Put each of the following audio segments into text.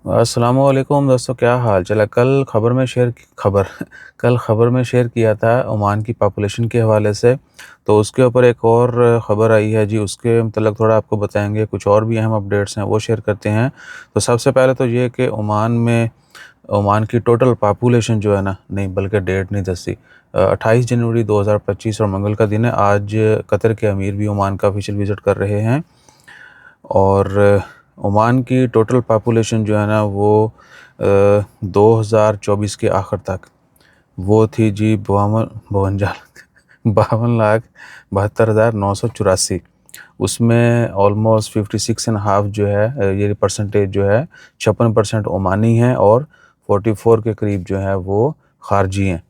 अस्सलामुअलैकुम दोस्तों, क्या हाल चला। कल खबर में शेयर किया था ओमान की पॉपुलेशन के हवाले से। तो उसके ऊपर एक और ख़बर आई है जी, उसके मतलब थोड़ा आपको बताएंगे। कुछ और भी अहम अपडेट्स हैं वो शेयर करते हैं। तो सबसे पहले तो ये कि ओमान की टोटल पॉपुलेशन जो है ना, नहीं बल्कि डेट नहीं दसी, 28 जनवरी 2025 और मंगल का दिन है। आज कतर के अमीर भी ओमान का ऑफिशियल विज़िट कर रहे हैं। और ओमान की टोटल पॉपुलेशन जो है ना वो 2024 के आखिर तक वो थी जी 52 लाख 72,984। उसमें ऑलमोस्ट 56.5 जो है ये परसेंटेज जो है 56% ओमानी हैं और 44 के करीब जो है वो खारजी हैं,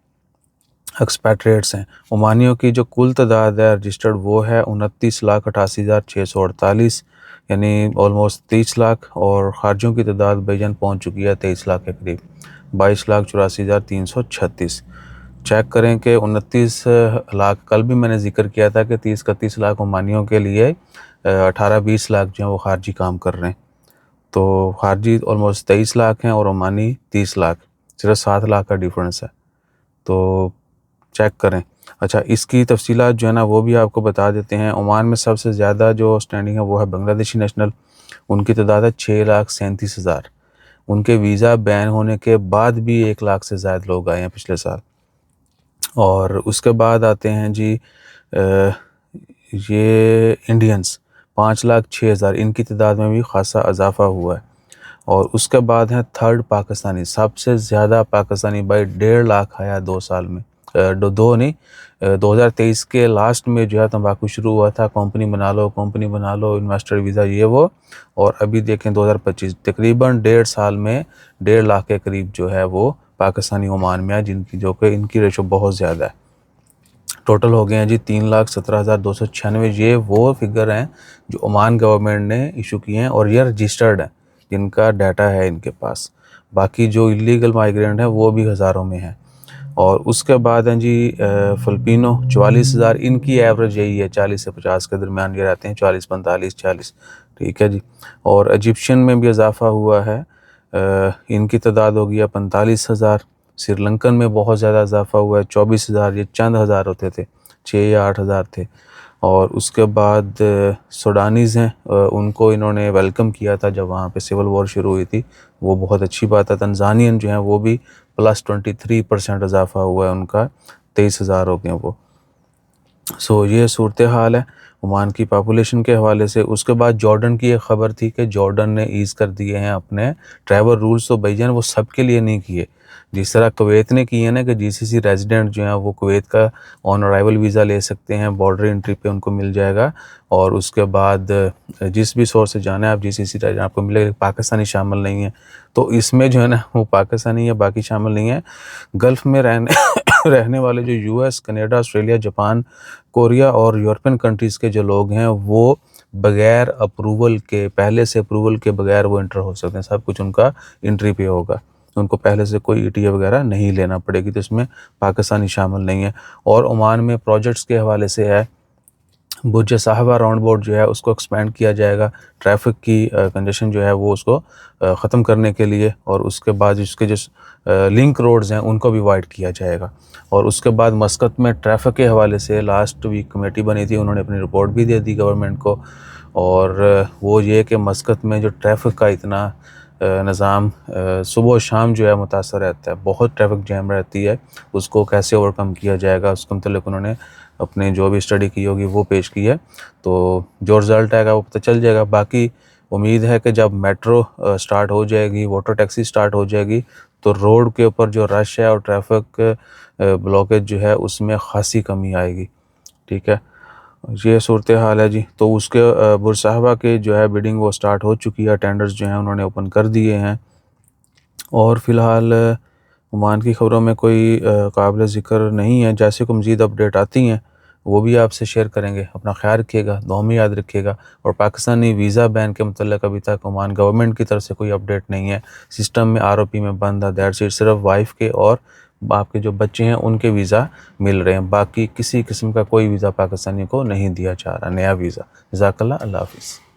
एक्सपैट्रिएट्स हैं। ओमानियों की जो कुल तादाद है रजिस्टर्ड वो है 29,88,648, यानी ऑलमोस्ट 30 लाख। और खारजियों की तादाद बेजन पहुंच चुकी है 23 लाख के करीब, 22,84,336। चेक करें कि 29 लाख, कल भी मैंने जिक्र किया था कि 30-31 लाख ओमानियों के लिए 18-20 लाख जो है वो खारजी काम कर रहे हैं। तो खारजी ऑलमोस्ट 23 लाख हैं और ओमानी 30 लाख, सिर्फ 7 लाख का डिफरेंस है। तो चेक करें। अच्छा, इसकी तफसीलात जो है ना वो भी आपको बता देते हैं। ओमान में सबसे ज़्यादा जो स्टैंडिंग है वो है बांग्लादेशी नेशनल, उनकी तादाद है 6,37,000। उनके वीज़ा बैन होने के बाद भी 1 लाख से ज़्यादा लोग आए हैं पिछले साल। और उसके बाद आते हैं जी ये इंडियंस 5,06,000, इनकी तादाद में भी खासा इजाफा हुआ है। और उसके बाद है थर्ड पाकिस्तानी, सबसे ज़्यादा पाकिस्तानी भाई 1.5 लाख आया 2 साल में। दो नहीं, 2023 के लास्ट में जो है तंबाकू शुरू हुआ था, कंपनी बना लो, इन्वेस्टर वीज़ा ये वो। और अभी देखें 2025 तकरीबन 1.5 साल में 1.5 लाख के करीब जो है वो पाकिस्तानी ओमान में है, जिनकी जो कि इनकी रेशो बहुत ज़्यादा है। टोटल हो गए हैं जी 3,17,296। ये वो फिगर हैं जो ओमान गवर्नमेंट ने इशू किए हैं और ये रजिस्टर्ड हैं, जिनका डाटा है इनके पास। बाकी जो इलीगल माइग्रेंट हैं वो भी हज़ारों में हैं। और उसके बाद हैं जी फ़िलिपिनो 44,000, इनकी एवरेज यही है 40 से 50 के दरमियान ये रहते हैं, 40, 45, 40। ठीक है जी। और इजिप्शियन में भी इजाफा हुआ है, इनकी तादाद हो गई है 45,000। श्रीलंकन में बहुत ज़्यादा इजाफा हुआ है 24,000, ये चंद हज़ार होते थे, 6 या 8 हज़ार थे। और उसके बाद सूडानीज़ हैं, उनको इन्होंने वेलकम किया था जब वहाँ पे सिविल वॉर शुरू हुई थी, वो बहुत अच्छी बात है। तंजानियन जो हैं वो भी +23% इजाफा हुआ है उनका, 23,000 हो गए वो। सो ये सूरत हाल है ओमान की पॉपुलेशन के हवाले से। उसके बाद जॉर्डन की एक ख़बर थी कि जॉर्डन ने ईज़ कर दिए हैं अपने ट्रैवल रूल्स। तो भाईजान वो सब के लिए नहीं किए, जिस तरह कुवैत ने किए ना कि जीसीसी रेजिडेंट जो हैं वो कुवैत का ऑन अराइवल वीज़ा ले सकते हैं, बॉर्डर एंट्री पे उनको मिल जाएगा। और उसके बाद जिस भी सोर्स से जाना है आप जीसीसी रेजिडेंट आपको मिलेगा। पाकिस्तानी शामिल नहीं है, तो इसमें जो है ना वो पाकिस्तानी या बाकी शामिल नहीं है। गल्फ़ में रहने रहने वाले जो US, Canada, Australia, Japan, Korea और यूरोपियन कंट्रीज़ के जो लोग हैं वो बगैर अप्रूवल के, पहले से अप्रूवल के बगैर वो इंटर हो सकते हैं। सब कुछ उनका एंट्री पे होगा, उनको पहले से कोई ईटीए वगैरह नहीं लेना पड़ेगी। तो इसमें पाकिस्तानी शामिल नहीं है। और ओमान में प्रोजेक्ट्स के हवाले से है, बुर्ज साहिबा राउंड बोर्ड जो है उसको एक्सपेंड किया जाएगा, ट्रैफिक की कंजेशन जो है वो उसको ख़त्म करने के लिए। और उसके बाद उसके जो लिंक रोड्स हैं उनको भी वाइड किया जाएगा। और उसके बाद मस्कत में ट्रैफिक के हवाले से लास्ट वीक कमेटी बनी थी, उन्होंने अपनी रिपोर्ट भी दे दी गवर्नमेंट को। और वो ये कि मस्कत में जो ट्रैफिक का इतना निज़ाम सुबह और शाम जो है मुतासर रहता है, बहुत ट्रैफिक जैम रहती है, उसको कैसे ओवरकम किया जाएगा उसके मतलब उन्होंने अपने जो भी स्टडी की होगी वो पेश की है। तो जो रिज़ल्ट आएगा वो पता चल जाएगा। बाकी उम्मीद है कि जब मेट्रो स्टार्ट हो जाएगी, वाटर टैक्सी स्टार्ट हो जाएगी, तो रोड के ऊपर जो रश है और ट्रैफिक ब्लॉकेज जो है उसमें ख़ासी कमी आएगी। ठीक है, ये सूरत हाल है जी। तो उसके बुर्ज साहिबा के जो है बिडिंग वो स्टार्ट हो चुकी है, टेंडर्स जो हैं उन्होंने ओपन कर दिए हैं। और फ़िलहाल ओमान की ख़बरों में कोई काबिल ज़िक्र नहीं है। जैसे को मज़ीद अपडेट आती हैं वो भी आपसे शेयर करेंगे। अपना ख्याल रखिएगा, दुआ में याद रखिएगा। और पाकिस्तानी वीज़ा बैन के मतलब अभी तक ओमान गवर्नमेंट की तरफ से कोई अपडेट नहीं है। सिस्टम में आरओपी में बंद है, दैट्स इट। सिर्फ वाइफ के और आपके जो बच्चे हैं उनके वीज़ा मिल रहे हैं, बाकी किसी किस्म का कोई वीज़ा पाकिस्तानी को नहीं दिया जा रहा, नया वीज़ा। जज़ाकल्लाह, अल्लाह हाफ़िज़।